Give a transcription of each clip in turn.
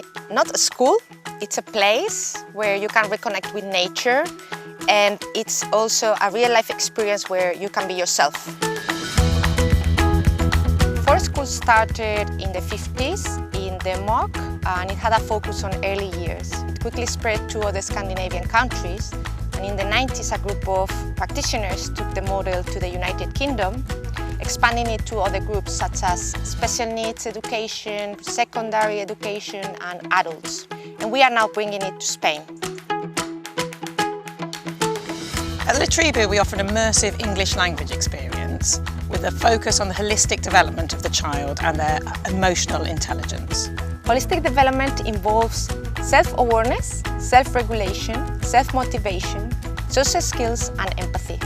actually not a school, it's a place where you can reconnect with nature, and it's also a real-life experience where you can be yourself. First school started in the 50s in Denmark, and it had a focus on early years. It quickly spread to other Scandinavian countries, and in the 90s a group of practitioners took the model to the United Kingdom, expanding it to other groups such as special needs education, secondary education and adults. And we are now bringing it to Spain. At the Tribu, we offer an immersive English language experience with a focus on the holistic development of the child and their emotional intelligence. Holistic development involves self-awareness, self-regulation, self-motivation, social skills and empathy.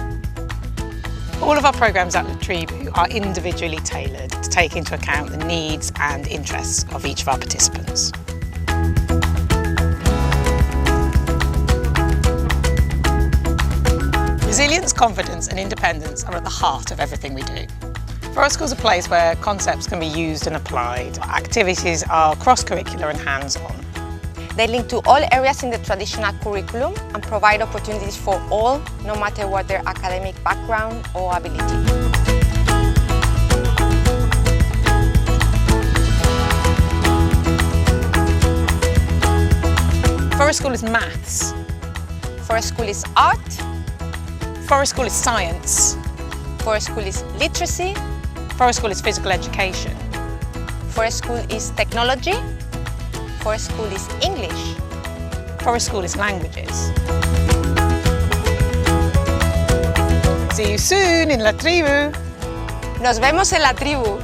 All of our programmes at the Tribu are individually tailored to take into account the needs and interests of each of our participants. Resilience, confidence and independence are at the heart of everything we do. Forest School is a place where concepts can be used and applied. Activities are cross-curricular and hands-on. They link to all areas in the traditional curriculum and provide opportunities for all, no matter what their academic background or ability. Forest School is maths. Forest School is art. Forest School is science. Forest School is literacy. Forest School is physical education. Forest School is technology. Forest School is English. Forest School is languages. See you soon in La Tribu. Nos vemos en la tribu.